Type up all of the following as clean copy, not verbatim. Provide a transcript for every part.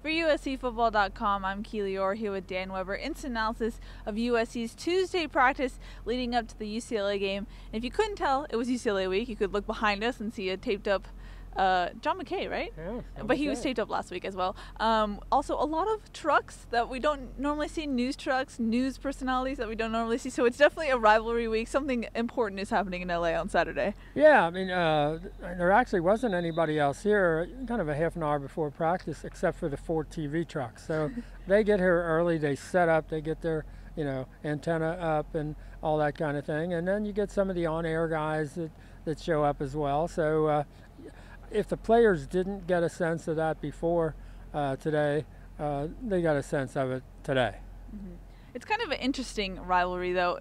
For USCFootball.com, I'm Keely Eure here with Dan Weber. Instant analysis of USC's Tuesday practice leading up to the UCLA game. And if you couldn't tell, it was UCLA week. You could look behind us and see a taped up John McKay, right? Yeah, but he was taped up last week as well. Also, a lot of trucks that we don't normally see, news trucks, news personalities that we don't normally see. So it's definitely a rivalry week. Something important is happening in LA on Saturday. Yeah, I mean, there actually wasn't anybody else here kind of a half an hour before practice except for the 4 TV trucks. So they get here early, they set up, they get their antenna up and all that kind of thing. And then you get some of the on-air guys that show up as well. So if the players didn't get a sense of that before today, they got a sense of it today. Mm-hmm. It's kind of an interesting rivalry, though,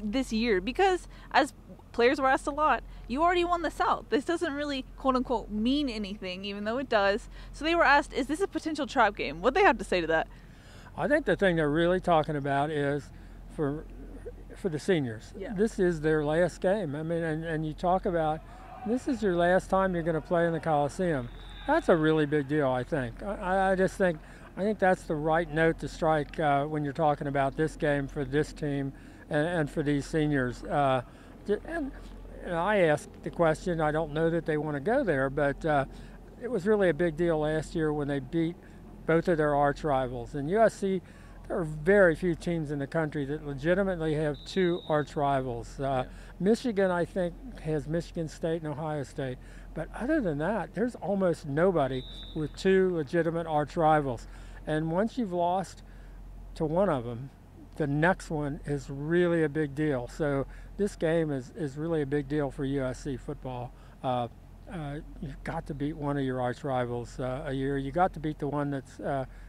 this year, because as players were asked a lot, you already won the South. This doesn't really, quote-unquote, mean anything, even though it does. So they were asked, is this a potential trap game? What do they have to say to that? I think the thing they're really talking about is for the seniors. Yeah. This is their last game. I mean, and you talk about this is your last time you're going to play in the Coliseum. That's a really big deal, I think. I think that's the right note to strike when you're talking about this game for this team and for these seniors. And I asked the question, I don't know that they want to go there, but it was really a big deal last year when they beat both of their arch rivals. And USC, there are very few teams in the country that legitimately have 2 arch rivals. Michigan, I think, has Michigan State and Ohio State. But other than that, there's almost nobody with 2 legitimate arch rivals. And once you've lost to one of them, the next one is really a big deal. So this game is really a big deal for USC football. You've got to beat one of your arch rivals a year. You got to beat the one that's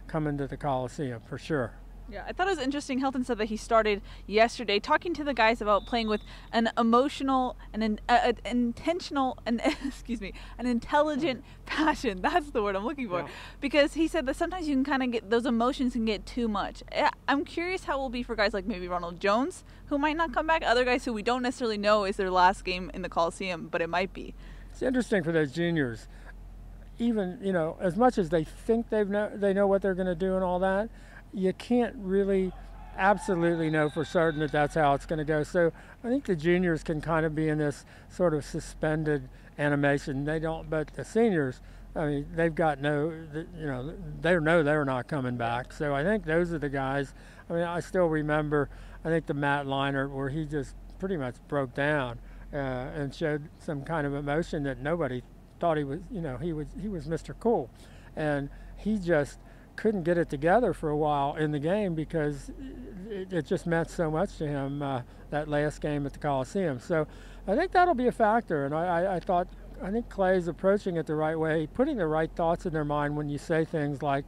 coming to the Coliseum for sure. Yeah, I thought it was interesting. Helton said that he started yesterday talking to the guys about playing with an emotional and an intentional and an intelligent passion. That's the word I'm looking for. Yeah. Because he said that sometimes you can kind of get those emotions can get too much. I'm curious how it will be for guys like maybe Ronald Jones, who might not come back. Other guys who we don't necessarily know is their last game in the Coliseum, but it might be. It's interesting for those juniors. Even as much as they think they know what they're going to do and all that, you can't really absolutely know for certain that that's how it's going to go. So I think the juniors can kind of be in this sort of suspended animation. They don't, but the seniors, I mean, they've got they know they're not coming back. So I think those are the guys. I mean, I still remember, I think the Matt Leinart where he just pretty much broke down and showed some kind of emotion that nobody thought he was. He was Mr. Cool, and he just couldn't get it together for a while in the game because it just meant so much to him, that last game at the Coliseum. So I think that'll be a factor, and I think Clay's approaching it the right way, putting the right thoughts in their mind when you say things like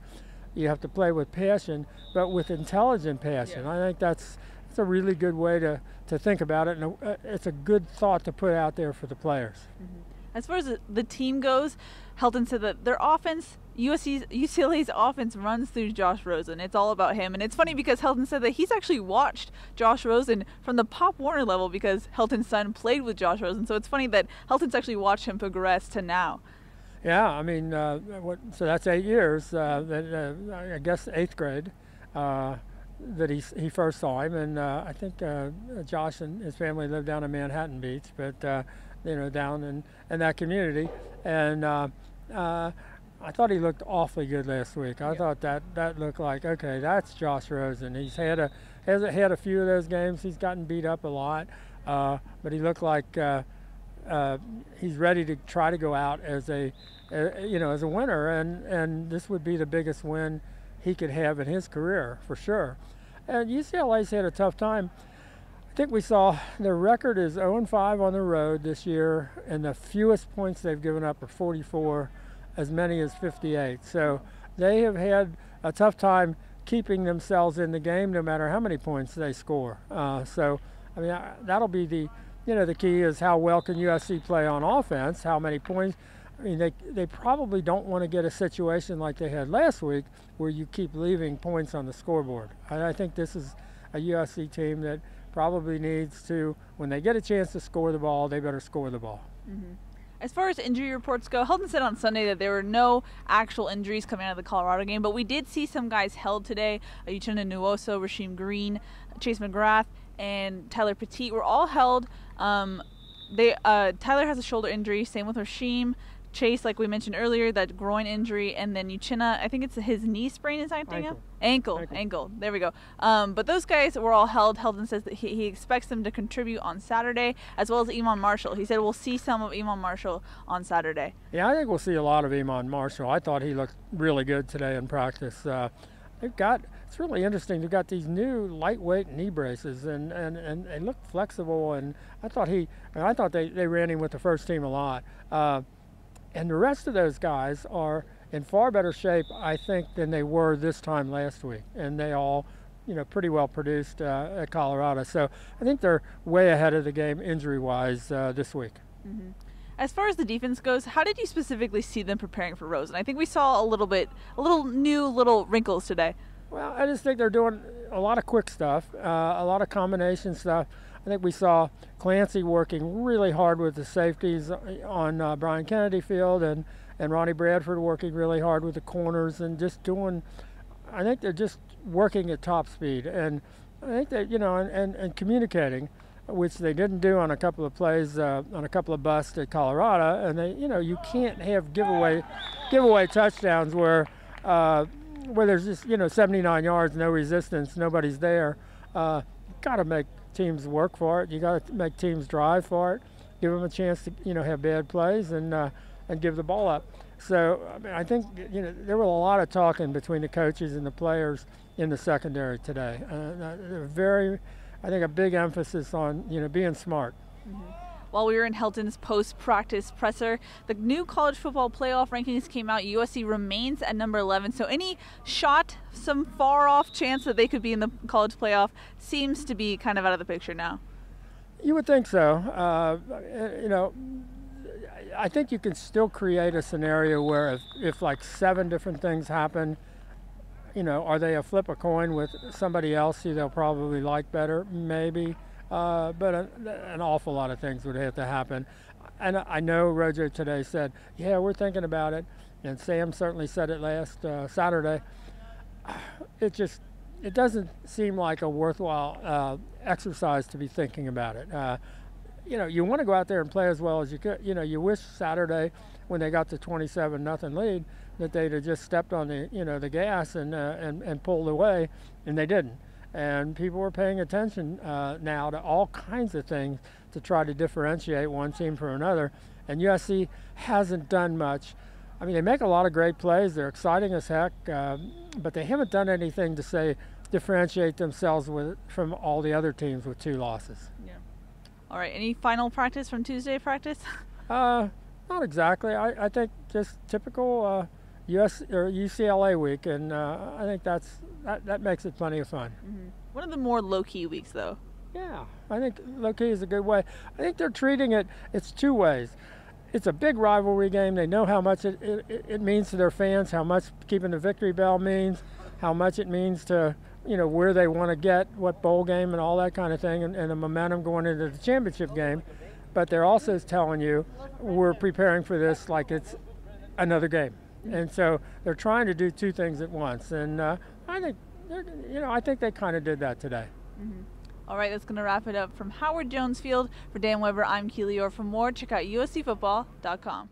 you have to play with passion, but with intelligent passion. Yeah. I think that's a really good way to think about it, and it's a good thought to put out there for the players. Mm-hmm. As far as the team goes, Helton said that their offense, UCLA's offense runs through Josh Rosen. It's all about him. And it's funny because Helton said that he's actually watched Josh Rosen from the Pop Warner level because Helton's son played with Josh Rosen. So it's funny that Helton's actually watched him progress to now. Yeah, I mean, so that's 8 years. I guess 8th grade that he first saw him. And I think Josh and his family live down in Manhattan Beach, but down in that community. And I thought he looked awfully good last week. I thought that looked like, okay, that's Josh Rosen. He's had a few of those games. He's gotten beat up a lot, but he looked like he's ready to try to go out as a winner. And this would be the biggest win he could have in his career for sure. And UCLA's had a tough time. I think we saw their record is 0-5 on the road this year, and the fewest points they've given up are 44, as many as 58. So they have had a tough time keeping themselves in the game no matter how many points they score. So, I mean, that'll be the key is how well can USC play on offense, how many points. I mean, they probably don't want to get a situation like they had last week where you keep leaving points on the scoreboard. I think this is a USC team that probably needs to, when they get a chance to score the ball, they better score the ball. Mm-hmm. As far as injury reports go, Helton said on Sunday that there were no actual injuries coming out of the Colorado game, but we did see some guys held today. Uchenna Nwosu, Rasheem Green, Chase McGrath, and Tyler Petite were all held. Tyler has a shoulder injury, same with Rasheem. Chase, like we mentioned earlier, that groin injury, and then Uchenna, I think it's his knee sprain is acting up? Ankle. There we go. But those guys were all held. Helton says that he expects them to contribute on Saturday, as well as Iman Marshall. He said we'll see some of Iman Marshall on Saturday. Yeah, I think we'll see a lot of Iman Marshall. I thought he looked really good today in practice. It's really interesting. They've got these new lightweight knee braces, and they look flexible. And I thought they ran him with the first team a lot. And the rest of those guys are in far better shape, I think, than they were this time last week. And they all, pretty well produced at Colorado. So I think they're way ahead of the game injury-wise this week. Mm-hmm. As far as the defense goes, how did you specifically see them preparing for Rosen? I think we saw a little new wrinkles today. Well, I just think they're doing a lot of quick stuff, a lot of combination stuff. I think we saw Clancy working really hard with the safeties on Brian Kennedy Field, and Ronnie Bradford working really hard with the corners, and I think they're just working at top speed. And I think that, and communicating, which they didn't do on a couple of plays, on a couple of busts at Colorado. And you can't have giveaway touchdowns where there's just, 79 yards, no resistance, nobody's there. Got to make teams work for it. You got to make teams drive for it, give them a chance to have bad plays and give the ball up. So I think there was a lot of talking between the coaches and the players in the secondary today. I think a big emphasis on being smart. Mm-hmm. While we were in Helton's post-practice presser, the new college football playoff rankings came out. USC remains at number 11, so any some far-off chance that they could be in the college playoff seems to be kind of out of the picture now. You would think so. I think you can still create a scenario where if like 7 different things happen, are they a flip a coin with somebody else who they'll probably like better? Maybe. But an awful lot of things would have to happen. And I know Rojo today said, yeah, we're thinking about it. And Sam certainly said it last Saturday. It doesn't seem like a worthwhile exercise to be thinking about it. You want to go out there and play as well as you could. You wish Saturday, when they got the 27-0 lead, that they'd have just stepped on the gas and pulled away, and they didn't. And people were paying attention now to all kinds of things to try to differentiate one team from another. And USC hasn't done much. I mean, they make a lot of great plays. They're exciting as heck, but they haven't done anything to differentiate themselves from all the other teams with 2 losses. Yeah. All right. Any final practice from Tuesday practice? Not exactly. I think just typical UCLA week, and I think that makes it plenty of fun. Mm-hmm. One of the more low-key weeks, though. Yeah, I think low-key is a good way. I think they're treating it's 2 ways. It's a big rivalry game. They know how much it means to their fans, how much keeping the victory bell means, how much it means to where they want to get, what bowl game and all that kind of thing, and the momentum going into the championship game. But they're also telling you we're preparing for this like it's another game. And so they're trying to do 2 things at once, and I think they kind of did that today. Mm-hmm. All right, that's going to wrap it up from Howard Jones Field. For Dan Weber, I'm Keely Eure. For more, check out uscfootball.com.